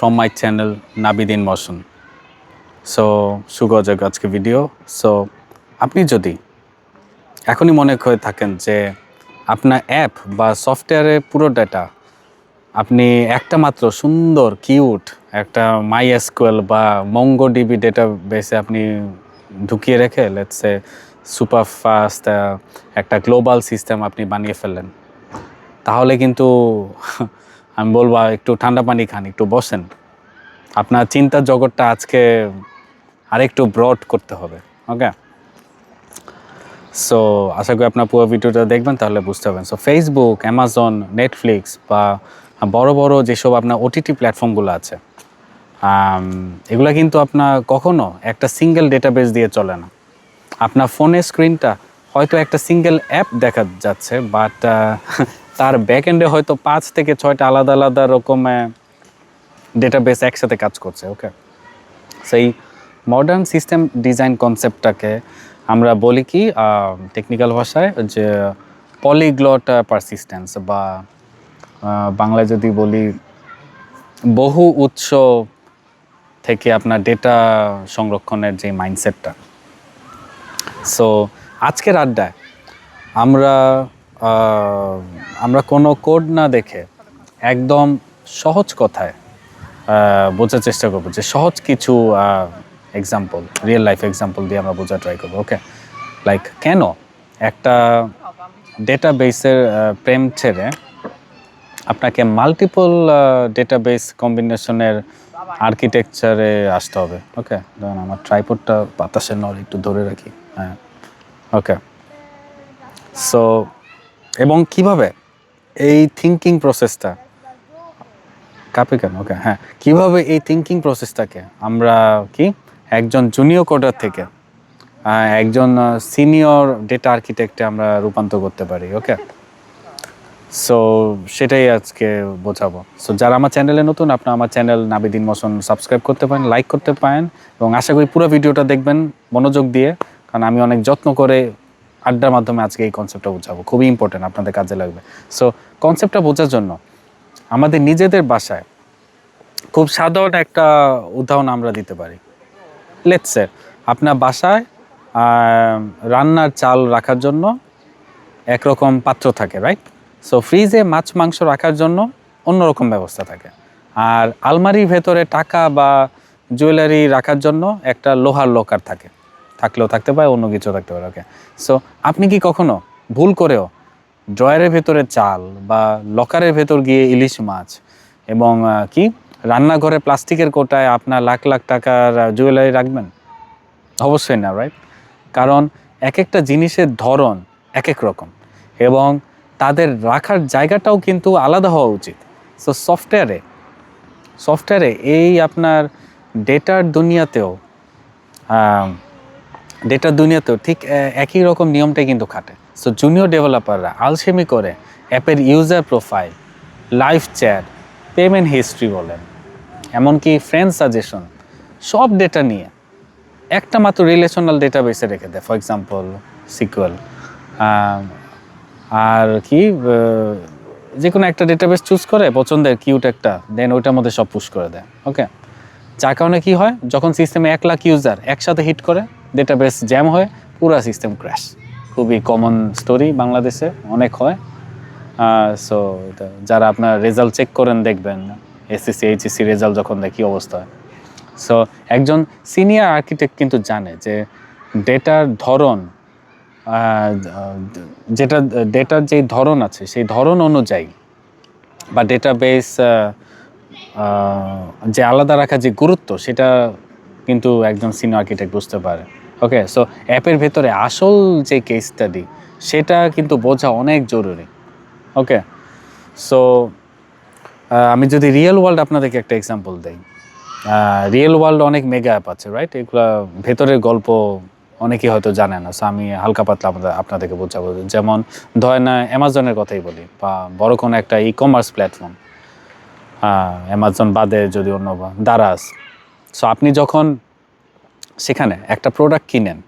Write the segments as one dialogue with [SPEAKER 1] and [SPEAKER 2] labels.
[SPEAKER 1] from my channel Nabidin Motion. So সুযোগ আজকে video. So আপনি যদি এখনই মনে করে থাকেন যে আপনার অ্যাপ বা সফটওয়্যারের পুরো ডাটা আপনি একটা মাত্র সুন্দর কিউট একটা MySQL বা MongoDB ডেটাবেসে আপনি ঢুকিয়ে রেখে লেটস সে সুপার ফাস্ট একটা গ্লোবাল সিস্টেম আপনি বানিয়ে ফেললেন, তাহলে কিন্তু আমি বলবো একটু ঠান্ডা পানি খান, একটু বসেন। আপনার চিন্তার জগৎটা আজকে আরেকটু ব্রড করতে হবে। ওকে, সো আশা করি আপনার পুরো ভিডিওটা দেখবেন, তাহলে বুঝতে পারবেন। সো ফেসবুক, অ্যামাজন, নেটফ্লিক্স বা বড় বড় যেসব আপনার ওটিটি প্ল্যাটফর্মগুলো আছে, এগুলো কিন্তু আপনার কখনো একটা সিঙ্গেল ডেটাবেস দিয়ে চলে না। আপনার ফোনের স্ক্রিনটা হয়তো একটা সিঙ্গেল অ্যাপ দেখা যাচ্ছে, বাট তার ব্যাক এন্ডে হয়তো 5 থেকে 6টা আলাদা আলাদা রকম ডেটাবেস একসাথে কাজ করছে। ওকে, সেই মডার্ন সিস্টেম ডিজাইন কনসেপ্টটাকে আমরা বলি কি টেকনিক্যাল ভাষায় যে পলিগ্লট পারসিস্টেন্স, বা বাংলায় যদি বলি বহু উৎস থেকে আপনার ডেটা সংরক্ষণের যে মাইন্ডসেটটা। সো আজকের আড্ডায় আমরা কোনো কোড না দেখে একদম সহজ কথায় বোঝার চেষ্টা করবো, যে সহজ কিছু এক্সাম্পল, রিয়েল লাইফ এক্সাম্পল দিয়ে আমরা বোঝার ট্রাই করবো। ওকে, লাইক কেন একটা ডেটাবেসের প্রেম ছেড়ে আপনাকে মাল্টিপল ডেটাবেস কম্বিনেশনের আর্কিটেকচারে আসতে হবে। ওকে, ধরুন আমার ট্রাইপডটা বাতাসে নড়ে, একটু ধরে রাখি। হ্যাঁ, ওকে। সো এবং কিভাবে এই থিঙ্কিং প্রসেসটা কাপে কেন, ওকে, হ্যাঁ, কীভাবে এই থিঙ্কিং প্রসেসটাকে আমরা কি একজন জুনিয়র কোডার থেকে একজন সিনিয়র ডেটা আর্কিটেক্টে আমরা রূপান্তর করতে পারি। ওকে, সো সেটাই আজকে বোঝাবো। সো যারা আমার চ্যানেলে নতুন, আপনারা আমার চ্যানেল নাবিদিন মোশন সাবস্ক্রাইব করতে পারেন, লাইক করতে পারেন, এবং আশা করি পুরো ভিডিওটা দেখবেন মনোযোগ দিয়ে, কারণ আমি অনেক যত্ন করে আড্ডার মাধ্যমে আজকে এই কনসেপ্টটা বোঝাবো। খুবই ইম্পর্টেন্ট, আপনাদের কাজে লাগবে। সো কনসেপ্টটা বোঝার জন্য আমাদের নিজেদের বাসায় খুব সাধারণ একটা উদাহরণ আমরা দিতে পারি। লেটস সে আপনার বাসায় রান্নার চাল রাখার জন্য একরকম পাত্র থাকে, রাইট? সো ফ্রিজে মাছ মাংস রাখার জন্য অন্যরকম ব্যবস্থা থাকে, আর আলমারির ভেতরে টাকা বা জুয়েলারি রাখার জন্য একটা লোহার লকার থাকে, থাকলেও থাকতে পারে, অন্য কিছু থাকতে পারে। ওকে, সো আপনি কি কখনো ভুল করেও ড্রয়ারের ভেতরে চাল বা লকারের ভেতর গিয়ে ইলিশ মাছ এবং কি রান্নাঘরে প্লাস্টিকের কোটায় আপনার লাখ লাখ টাকার জুয়েলারি রাখবেন? অবশ্যই না, রাইট? কারণ এক একটা জিনিসের ধরন এক এক রকম, এবং তাদের রাখার জায়গাটাও কিন্তু আলাদা হওয়া উচিত। সো সফটওয়্যারে এই আপনার ডেটার দুনিয়াতেও ঠিক একই রকম নিয়মটাই কিন্তু খাটে। সো জুনিয়র ডেভেলপাররা আলসেমি করে অ্যাপের user profile, live chat, payment history বলেন, এমনকি ফ্রেন্ড সাজেশন, সব ডেটা নিয়ে একটা মাত্র রিলেশনাল ডেটাবেসে রেখে দেয়, ফর এক্সাম্পল সিকুয়েল, আর কি যে কোনো একটা ডেটাবেস চুজ করে পছন্দের কিউট একটা, দেন ওইটার মধ্যে সব পুশ করে দেয়। ওকে, যার কারণে কী হয়, যখন সিস্টেমে 1 লাখ ইউজার একসাথে হিট করে, ডেটাবেস জ্যাম হয়ে পুরো সিস্টেম ক্র্যাশ। খুবই কমন স্টোরি, বাংলাদেশে অনেক হয়। সো যারা আপনার রেজাল্ট চেক করেন দেখবেন, এসএসসি এইচএসসি রেজাল্ট যখন দেখি অবস্থা হয়। সো একজন সিনিয়র আর্কিটেক্ট কিন্তু জানে যে ডেটার ধরন, ডেটার যেই ধরন আছে সেই ধরন অনুযায়ী, বা ডেটাবেস যে আলাদা রাখা যে গুরুত্ব, সেটা কিন্তু একজন সিনিয়র আর্কিটেক্ট বুঝতে পারে। ওকে, সো অ্যাপের ভেতরে আসল যে কেস স্টাডি, সেটা কিন্তু বোঝা অনেক জরুরি। ওকে, সো আমি যদি রিয়েল ওয়ার্ল্ড আপনাদেরকে একটা এক্সাম্পল দিই, রিয়েল ওয়ার্ল্ড অনেক মেগা অ্যাপ আছে, রাইট? এগুলো ভেতরের গল্প অনেকেই হয়তো জানে না, সো আমি হালকা পাতলা আপনাদেরকে বোঝাবো। যেমন ধরেন অ্যামাজনের কথাই বলি, বা বড় কোনো একটা ই কমার্স প্ল্যাটফর্ম, অ্যামাজন বাদে যদি অন্য দারাজ। সো আপনি যখন সেখানে একটা প্রোডাক্ট কিনেন,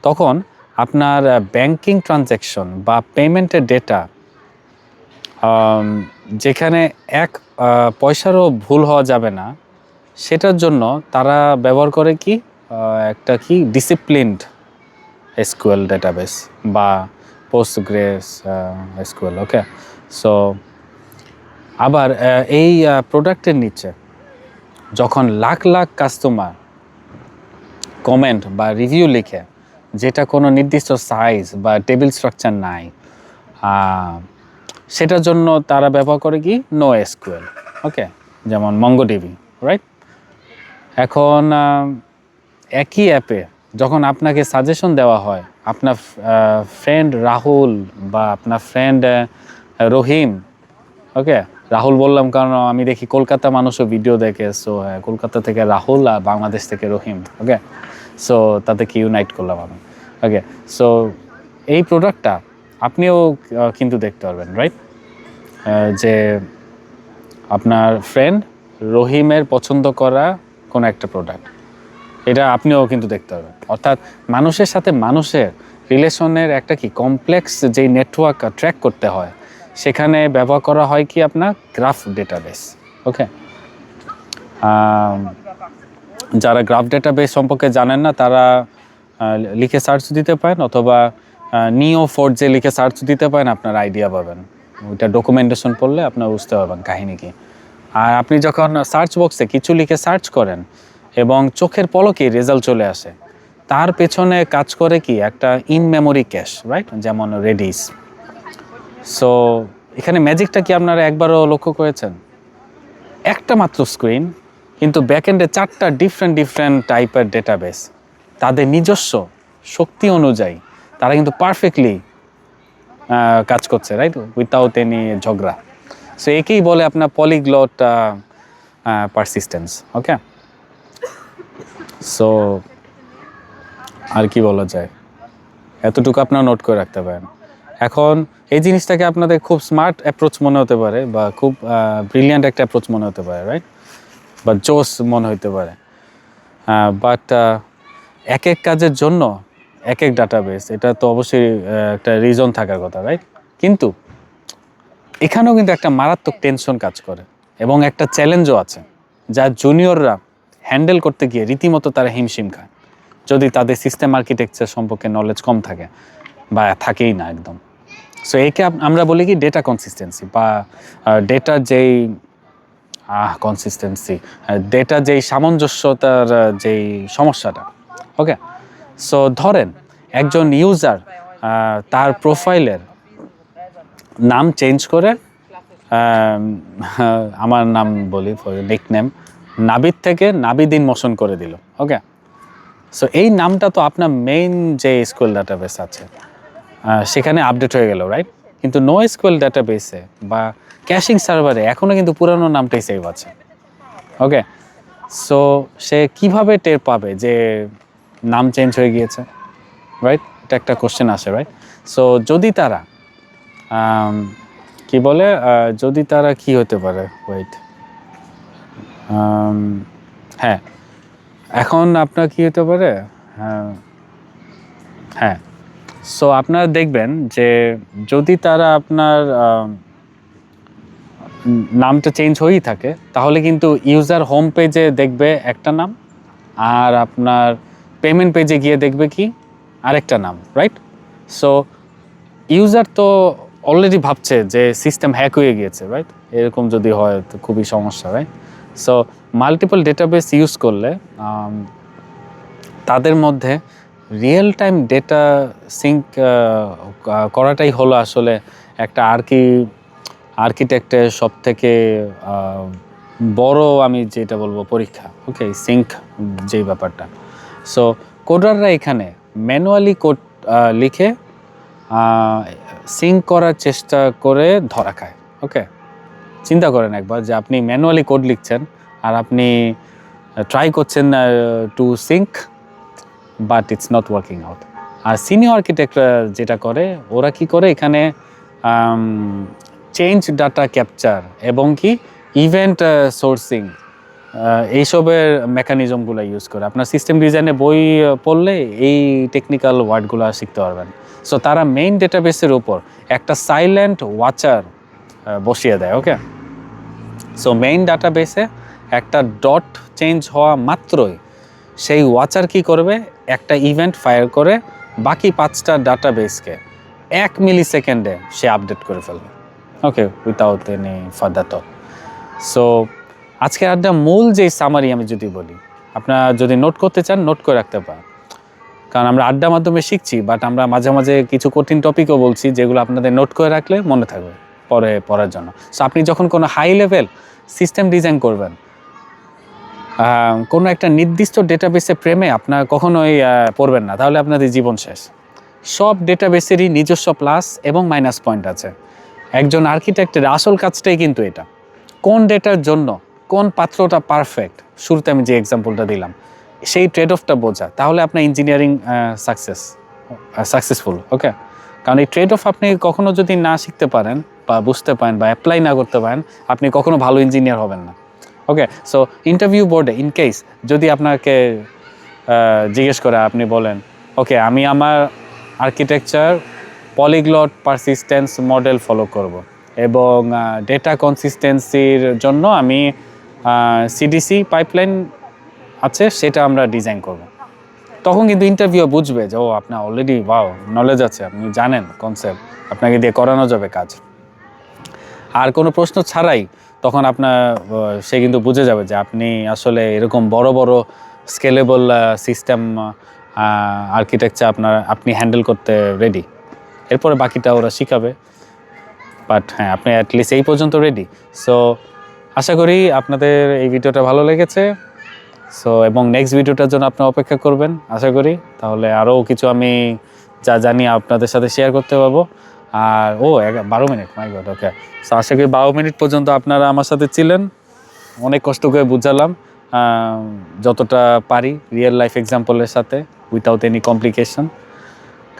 [SPEAKER 1] তখন আপনার ব্যাংকিং ট্রানজ্যাকশন বা পেমেন্টের ডেটা যেখানে এক পয়সারও ভুল হওয়া যাবে না, সেটার জন্য তারা ব্যবহার করে কি একটা কি ডিসিপ্লিনড এসকিউএল ডেটাবেস বা পোস্টগ্রেস এসকিউএল। ওকে, সো আবার এই প্রোডাক্টের নিচে যখন লাখ লাখ কাস্টমার কমেন্ট বা রিভিউ লিখে, যেটা কোনো নির্দিষ্ট সাইজ বা টেবিল স্ট্রাকচার নাই, সেটার জন্য তারা ব্যবহার করে কি নো এসকিউএল। ওকে, যেমন মঙ্গোডিবি, রাইট? এখন একই অ্যাপে যখন আপনাকে সাজেশন দেওয়া হয়, আপনার ফ্রেন্ড রাহুল বা আপনার ফ্রেন্ড রহিম, ওকে, রাহুল বললাম কারণ আমি দেখি কলকাতা মানুষও ভিডিও দেখে, সো হ্যাঁ, কলকাতা থেকে রাহুল আর বাংলাদেশ থেকে রহিম। ওকে, সো তাদেরকে ইউনাইট করলাম আমি। ওকে, সো এই প্রোডাক্টটা আপনিও কিন্তু দেখতে পারবেন, রাইট? যে আপনার ফ্রেন্ড রহিমের পছন্দ করা কোনো একটা প্রোডাক্ট, এটা আপনিও কিন্তু দেখতে পারবেন। অর্থাৎ মানুষের সাথে মানুষের রিলেশনের একটা কি কমপ্লেক্স যেই নেটওয়ার্ক ট্র্যাক করতে হয়, সেখানে ব্যবহার করা হয় কি আপনার গ্রাফ ডেটাবেস। ওকে, যারা গ্রাফ ডেটাবেস সম্পর্কে জানেন না, তারা লিখে সার্চ দিতে পারেন, অথবা নিও4j লিখে সার্চ দিতে পারেন, আপনার আইডিয়া পাবেন। ওইটা ডকুমেন্টেশন পড়লে আপনারা বুঝতে পারবেন কাহিনী কি। আর আপনি যখন সার্চ বক্সে কিছু লিখে সার্চ করেন এবং চোখের পলকে রেজাল্ট চলে আসে, তার পেছনে কাজ করে কি একটা ইন মেমোরি ক্যাশ, রাইট? যেমন রেডিস। সো এখানে ম্যাজিকটা কি আপনারা একবারও লক্ষ্য করেছেন? একটা মাত্র স্ক্রিন, কিন্তু ব্যাকএন্ডে 4টা ডিফারেন্ট টাইপের ডেটাবেস, তাদের নিজস্ব শক্তি অনুযায়ী তারা কিন্তু পারফেক্টলি কাজ করছে, রাইট? উইথাউট এনি ঝগড়া। সো একেই বলে আপনার পলিগ্লট পারসিস্টেন্স। ওকে, সো আর কি বলা যায়, এতটুকু আপনারা নোট করে রাখতে পারেন। এখন এই জিনিসটাকে আপনাদের খুব স্মার্ট অ্যাপ্রোচ মনে হতে পারে, বা খুব ব্রিলিয়ান্ট একটা অ্যাপ্রোচ মনে হতে পারে, রাইট? বা জোস মনে হতে পারে, বাট এক এক কাজের জন্য এক এক ডাটাবেস, এটা তো অবশ্যই একটা রিজন থাকার কথা, রাইট? কিন্তু এখানেও কিন্তু একটা মারাত্মক টেনশন কাজ করে এবং একটা চ্যালেঞ্জও আছে, যা জুনিয়ররা হ্যান্ডেল করতে গিয়ে রীতিমতো তারা হিমশিম খায়, যদি তাদের সিস্টেম আর্কিটেকচার সম্পর্কে নলেজ কম থাকে বা থাকেই না একদম। সো একে আমরা বলি কি ডেটা কনসিস্টেন্সি, বা ডেটার যেই কনসিস্টেন্সি, ডেটা যেই সামঞ্জস্যতার যেই সমস্যাটা। ওকে, সো ধরেন একজন ইউজার তার প্রোফাইলের নাম চেঞ্জ করে, আমার নাম বলি নিক নেম, নাবিদ থেকে নাবিদিন মোশন করে দিল। ওকে, সো এই নামটা তো আপনার মেইন যে স্কুল ডাটাবেস আছে সেখানে আপডেট হয়ে গেল, রাইট? কিন্তু নো এসকিউএল ডাটাবেসে বা ক্যাশিং সার্ভারে এখনও কিন্তু পুরানো নামটাই সেভ আছে। ওকে, সো সে কিভাবে টের পাবে যে নাম চেঞ্জ হয়ে গিয়েছে, রাইট? এটা একটা কোশ্চেন আসে, রাইট? সো যদি তারা কি বলে, যদি তারা কি হতে পারে, ওয়েট, হ্যাঁ, এখন আপনার কি হতে পারে, হ্যাঁ, সো আপনারা দেখবেন যে যদি তারা আপনার নামটা চেঞ্জ হয়েই থাকে, তাহলে কিন্তু ইউজার হোম পেজে দেখবে একটা নাম, আর আপনার পেমেন্ট পেজে গিয়ে দেখবে কি আরেকটা নাম, রাইট? সো ইউজার তো অলরেডি ভাবছে যে সিস্টেম হ্যাক হয়ে গিয়েছে, রাইট? এরকম যদি হয় তো খুবই সমস্যা, right? So multiple database use করলে তাদের মধ্যে রিয়েল টাইম ডেটা সিঙ্ক করাটাই হলো আসলে একটা আর্কিটেক্টের সব থেকে বড়, আমি যেটা বলবো, পরীক্ষা। ওকে, সিঙ্ক যেই ব্যাপারটা। সো কোডাররা এখানে ম্যানুয়ালি কোড লিখে সিঙ্ক করার চেষ্টা করে ধরা খায়। ওকে, চিন্তা করেন একবার যে আপনি ম্যানুয়ালি কোড লিখছেন আর আপনি ট্রাই করছেন to sync, but it's not working out. আর সিনিয়র আর্কিটেক্টরা যেটা করে, ওরা কি করে এখানে চেঞ্জ ডাটা ক্যাপচার এবং কি ইভেন্ট সোর্সিং, এইসবের মেকানিজমগুলো ইউজ করে। আপনার সিস্টেম ডিজাইনে বই পড়লে এই টেকনিক্যাল ওয়ার্ডগুলো শিখতে পারবেন। সো তারা মেইন ডেটাবেসের উপর একটা সাইলেন্ট ওয়াচার বসিয়ে দেয়। ওকে, সো মেইন ডাটাবেসে একটা ডট চেঞ্জ হওয়া মাত্রই সেই ওয়াচার কি করবে, একটা ইভেন্ট ফায়ার করে বাকি 5টা ডাটাবেসকে 1 মিলি সেকেন্ডে সে আপডেট করে ফেলবে। Okay, without any further thought. So আজকের আড্ডা মূল যে সামারি আমি যদি বলি, আপনারা যদি নোট করতে চান নোট করে রাখতে পারেন, কারণ আমরা আড্ডার মাধ্যমে শিখছি, বাট আমরা মাঝে মাঝে কিছু কঠিন টপিকও বলছি যেগুলো আপনাদের নোট করে রাখলে মনে থাকবে পরে পড়ার জন্য। সো আপনি যখন কোনো হাই লেভেল সিস্টেম ডিজাইন করবেন, কোনো একটা নির্দিষ্ট ডেটাবেসে প্রেমে আপনার কখনোই পড়বেন না, তাহলে আপনাদের জীবন শেষ। সব ডেটাবেসেরই নিজস্ব প্লাস এবং মাইনাস পয়েন্ট আছে। একজন আর্কিটেক্টের আসল কাজটাই কিন্তু এটা, কোন ডেটার জন্য কোন পাত্রটা পারফেক্ট, শুরুতে আমি যে এক্সাম্পলটা দিলাম সেই ট্রেড অফটা বোঝা, তাহলে আপনার ইঞ্জিনিয়ারিং সাকসেসফুল। ওকে, কারণ এই ট্রেড অফ আপনি কখনো যদি না শিখতে পারেন বা বুঝতে পারেন বা অ্যাপ্লাই না করতে পারেন, আপনি কখনো ভালো ইঞ্জিনিয়ার হবেন না। ওকে, সো ইন্টারভিউ বোর্ডে ইন কেস যদি আপনাকে জিজ্ঞেস করে, আপনি বলেন ওকে আমি আমার architecture polyglot persistence model follow করব এবং ডেটা কনসিস্টেন্সির জন্য আমি সিডিসি পাইপলাইন আছে সেটা আমরা ডিজাইন করব, তখন কিন্তু ইন্টারভিউ বুঝবে যে ও আপনার অলরেডি ওয়াও নলেজ আছে, আপনি জানেন কনসেপ্ট, আপনাকে দিয়ে করানো যাবে কাজ। আর কোনো প্রশ্ন ছাড়াই তখন আপনার সে কিন্তু বুঝে যাবে যে আপনি আসলে এরকম বড় বড় স্কেলেবল সিস্টেম আর্কিটেকচার আপনি হ্যান্ডেল করতে রেডি। এরপরে বাকিটা ওরা শিখাবে, বাট হ্যাঁ আপনি অ্যাটলিস্ট এই পর্যন্ত রেডি। সো আশা করি আপনাদের এই ভিডিওটা ভালো লেগেছে। সো এবং নেক্সট ভিডিওটার জন্য আপনি অপেক্ষা করবেন আশা করি, তাহলে আরও কিছু আমি যা জানি আপনাদের সাথে শেয়ার করতে পারবো। আর 12 মিনিট, মাই গড। ওকে, সো আশা করি 12 মিনিট পর্যন্ত আপনারা আমার সাথে ছিলেন, অনেক কষ্ট করে বুঝালাম যতটা পারি রিয়েল লাইফ এক্সাম্পলের সাথে, উইথাউট এনি কমপ্লিকেশন।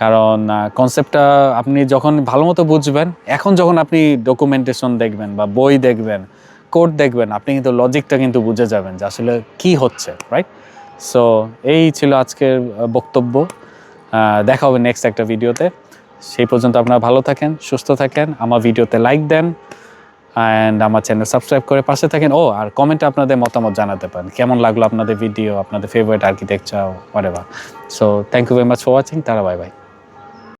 [SPEAKER 1] কারণ কনসেপ্টটা আপনি যখন ভালো মতো বুঝবেন, এখন যখন আপনি ডকুমেন্টেশন দেখবেন বা বই দেখবেন, কোড দেখবেন, আপনি কিন্তু লজিকটা কিন্তু বুঝে যাবেন যে আসলে কী হচ্ছে, রাইট? সো এই ছিল আজকের বক্তব্য। দেখা হবে নেক্সট একটা ভিডিওতে। সেই পর্যন্ত আপনারা ভালো থাকেন, সুস্থ থাকেন, আমার ভিডিওতে লাইক দেন অ্যান্ড আমার চ্যানেল সাবস্ক্রাইব করে পাশে থাকেন। আর কমেন্টে আপনাদের মতামত জানাতে পারেন, কেমন লাগলো আপনাদের ভিডিও, আপনাদের favourite architecture, whatever. So thank you very much for watching. তারা বাই বাই।